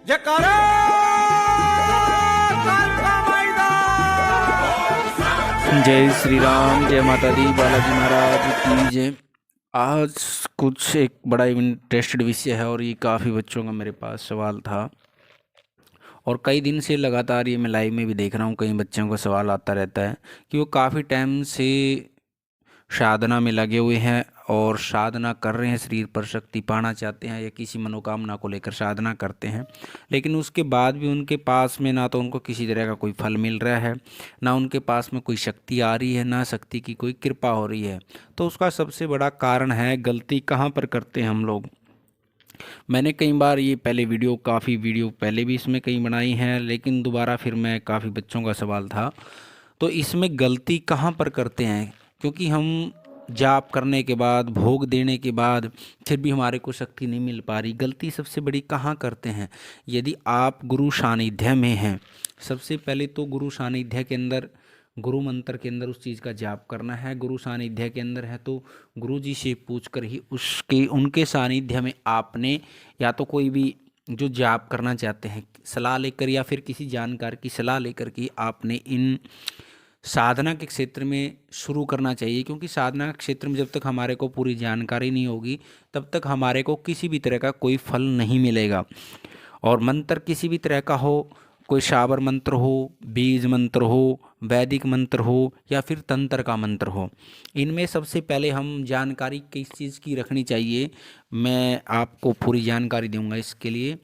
जयकारा जय श्री राम, जय माता दी, बालाजी महाराज की जय। आज कुछ एक बड़ा इंटरेस्टेड विषय है और ये काफ़ी बच्चों का मेरे पास सवाल था और कई दिन से लगातार ये मैं लाइव में भी देख रहा हूँ, कई बच्चों का सवाल आता रहता है कि वो काफ़ी टाइम से साधना में लगे हुए हैं और साधना कर रहे हैं, शरीर पर शक्ति पाना चाहते हैं या किसी मनोकामना को लेकर साधना करते हैं, लेकिन उसके बाद भी उनके पास में ना तो उनको किसी तरह का कोई फल मिल रहा है, ना उनके पास में कोई शक्ति आ रही है, ना शक्ति की कोई कृपा हो रही है। तो उसका सबसे बड़ा कारण है गलती कहाँ पर करते हैं हम लोग। मैंने कई बार ये काफ़ी वीडियो पहले भी इसमें कई बनाई हैं, लेकिन दोबारा फिर मैं काफ़ी बच्चों का सवाल था, तो इसमें गलती कहाँ पर करते हैं। क्योंकि हम जाप करने के बाद, भोग देने के बाद फिर भी हमारे को शक्ति नहीं मिल पा रही। गलती सबसे बड़ी कहाँ करते हैं। यदि आप गुरु सानिध्य में हैं, सबसे पहले तो गुरु सानिध्य के अंदर, गुरु मंत्र के अंदर उस चीज़ का जाप करना है। गुरु सानिध्य के अंदर है तो गुरु जी से पूछ कर ही उनके सानिध्य में आपने या तो कोई भी जो जाप करना चाहते हैं सलाह लेकर या फिर किसी जानकार की सलाह लेकर के आपने इन साधना के क्षेत्र में शुरू करना चाहिए। क्योंकि साधना के क्षेत्र में जब तक हमारे को पूरी जानकारी नहीं होगी तब तक हमारे को किसी भी तरह का कोई फल नहीं मिलेगा। और मंत्र किसी भी तरह का हो, कोई शाबर मंत्र हो, बीज मंत्र हो, वैदिक मंत्र हो या फिर तंत्र का मंत्र हो, इनमें सबसे पहले हम जानकारी किस चीज़ की रखनी चाहिए, मैं आपको पूरी जानकारी दूंगा इसके लिए।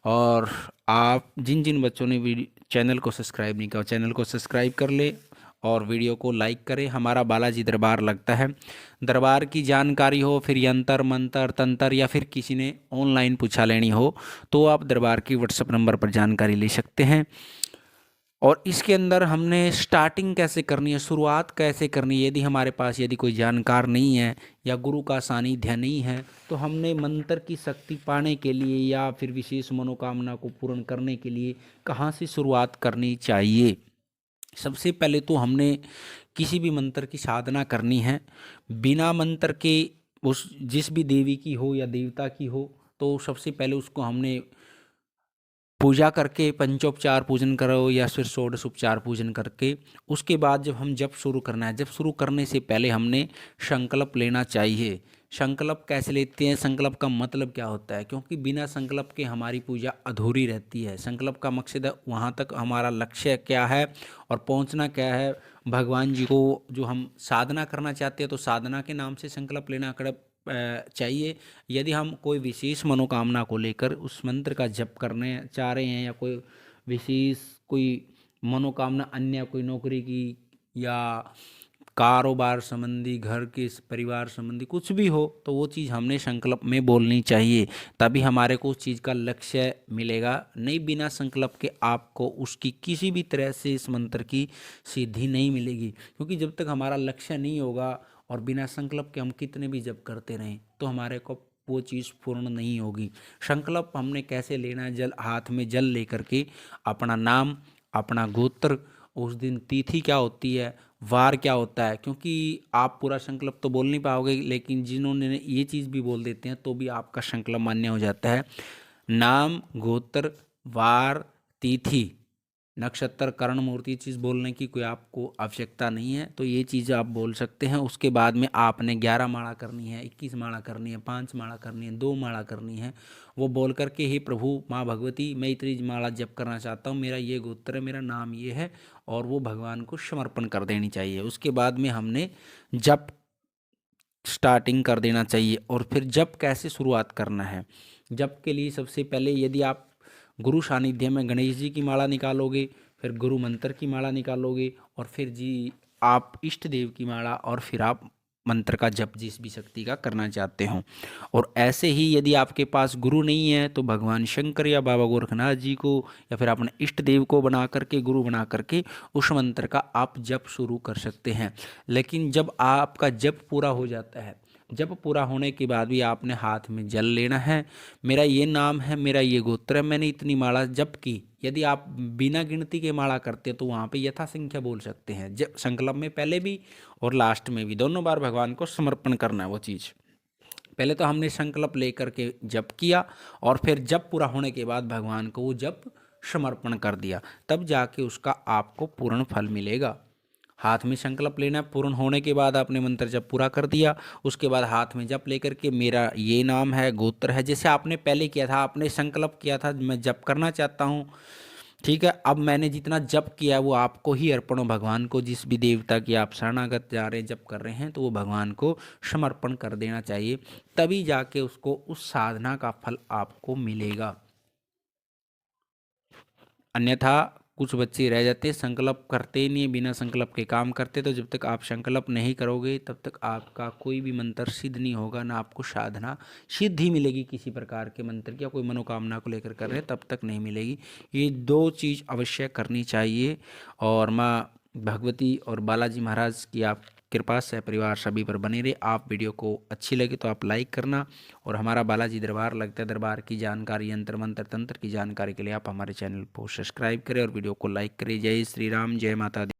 और आप जिन जिन बच्चों ने चैनल को सब्सक्राइब नहीं किया, चैनल को सब्सक्राइब कर ले और वीडियो को लाइक करें। हमारा बालाजी दरबार लगता है, दरबार की जानकारी हो, फिर यंत्र मंत्र तंत्र या फिर किसी ने ऑनलाइन पूछा लेनी हो तो आप दरबार की व्हाट्सएप नंबर पर जानकारी ले सकते हैं। और इसके अंदर हमने स्टार्टिंग कैसे करनी है, शुरुआत कैसे करनी है। यदि हमारे पास कोई जानकार नहीं है या गुरु का सानिध्य नहीं है तो हमने मंत्र की शक्ति पाने के लिए या फिर विशेष मनोकामना को पूर्ण करने के लिए कहाँ से शुरुआत करनी चाहिए। सबसे पहले तो हमने किसी भी मंत्र की साधना करनी है बिना मंत्र के, उस जिस भी देवी की हो या देवता की हो, तो सबसे पहले उसको हमने पूजा करके पंचोपचार पूजन करो या फिर षोडश उपचार पूजन करके उसके बाद जब हम जप शुरू करना है, जब शुरू करने से पहले हमने संकल्प लेना चाहिए। संकल्प कैसे लेते हैं, संकल्प का मतलब क्या होता है, क्योंकि बिना संकल्प के हमारी पूजा अधूरी रहती है। संकल्प का मकसद है वहाँ तक हमारा लक्ष्य क्या है और पहुँचना क्या है भगवान जी को। जो हम साधना करना चाहते हैं तो साधना के नाम से संकल्प लेना चाहिए। यदि हम कोई विशेष मनोकामना को लेकर उस मंत्र का जप करने चाह रहे हैं या कोई विशेष कोई मनोकामना अन्य कोई नौकरी की या कारोबार संबंधी, घर के परिवार संबंधी कुछ भी हो, तो वो चीज़ हमने संकल्प में बोलनी चाहिए, तभी हमारे को उस चीज़ का लक्ष्य मिलेगा। नहीं बिना संकल्प के आपको उसकी किसी भी तरह से इस मंत्र की सिद्धि नहीं मिलेगी। क्योंकि जब तक हमारा लक्ष्य नहीं होगा और बिना संकल्प के हम कितने भी जप करते रहें तो हमारे को वो चीज़ पूर्ण नहीं होगी। संकल्प हमने कैसे लेना है, जल हाथ में जल लेकर के अपना नाम, अपना गोत्र, उस दिन तिथि क्या होती है, वार क्या होता है, क्योंकि आप पूरा संकल्प तो बोल नहीं पाओगे, लेकिन जिन्होंने ये चीज़ भी बोल देते हैं तो भी आपका संकल्प मान्य हो जाता है। नाम, गोत्र, वार, तिथि, नक्षत्र, कर्ण, मूर्ति चीज़ बोलने की कोई आपको आवश्यकता नहीं है, तो ये चीज़ आप बोल सकते हैं। उसके बाद में आपने 11 माला करनी है, 21 माला करनी है, 5 माला करनी है, 2 माला करनी है। वो बोल करके हे प्रभु माँ भगवती मैं इतनी माला जप करना चाहता हूँ, मेरा ये गोत्र है, मेरा नाम ये है, और वो भगवान को समर्पण कर देनी चाहिए। उसके बाद में हमने जप स्टार्टिंग कर देना चाहिए। और फिर जप कैसे शुरुआत करना है, जप के लिए सबसे पहले यदि आप गुरु सानिध्य में गणेश जी की माला निकालोगे, फिर गुरु मंत्र की माला निकालोगे और फिर जी आप इष्ट देव की माला, और फिर आप मंत्र का जप जिस भी शक्ति का करना चाहते हो। और ऐसे ही यदि आपके पास गुरु नहीं है तो भगवान शंकर या बाबा गोरखनाथ जी को या फिर अपने इष्ट देव को बना करके, गुरु बना करके उस मंत्र का आप जप शुरू कर सकते हैं। लेकिन जब आपका जप पूरा हो जाता है, जब पूरा होने के बाद भी आपने हाथ में जल लेना है, मेरा ये नाम है, मेरा ये गोत्र है, मैंने इतनी माला जप की। यदि आप बिना गिनती के माला करते तो वहाँ पे यथासंख्या बोल सकते हैं। जब संकल्प में पहले भी और लास्ट में भी दोनों बार भगवान को समर्पण करना है वो चीज़। पहले तो हमने संकल्प लेकर के जप किया और फिर जप पूरा होने के बाद भगवान को वो जप समर्पण कर दिया, तब जाके उसका आपको पूर्ण फल मिलेगा। हाथ में संकल्प लेना, पूर्ण होने के बाद आपने मंत्र जप पूरा कर दिया, उसके बाद हाथ में जप लेकर के मेरा ये नाम है, गोत्र है, जैसे आपने पहले किया था, आपने संकल्प किया था मैं जप करना चाहता हूँ, ठीक है। अब मैंने जितना जप किया वो आपको ही अर्पण हो, भगवान को, जिस भी देवता की आप शरणागत जा रहे हैं, जप कर रहे हैं, तो वो भगवान को समर्पण कर देना चाहिए, तभी जाके उसको उस साधना का फल आपको मिलेगा। अन्यथा कुछ बच्चे रह जाते, संकल्प करते नहीं, बिना संकल्प के काम करते, तो जब तक आप संकल्प नहीं करोगे तब तक आपका कोई भी मंत्र सिद्ध नहीं होगा, ना आपको साधना सिद्धि मिलेगी किसी प्रकार के मंत्र की, या कोई मनोकामना को लेकर कर रहे हैं तब तक नहीं मिलेगी। ये दो चीज़ अवश्य करनी चाहिए। और माँ भगवती और बालाजी महाराज की आप कृपा से परिवार सभी पर बने रहे। आप वीडियो को अच्छी लगे तो आप लाइक करना, और हमारा बालाजी दरबार लगता है, दरबार की जानकारी, यंत्र मंत्र तंत्र की जानकारी के लिए आप हमारे चैनल को सब्सक्राइब करें और वीडियो को लाइक करें। जय श्री राम, जय माता दी।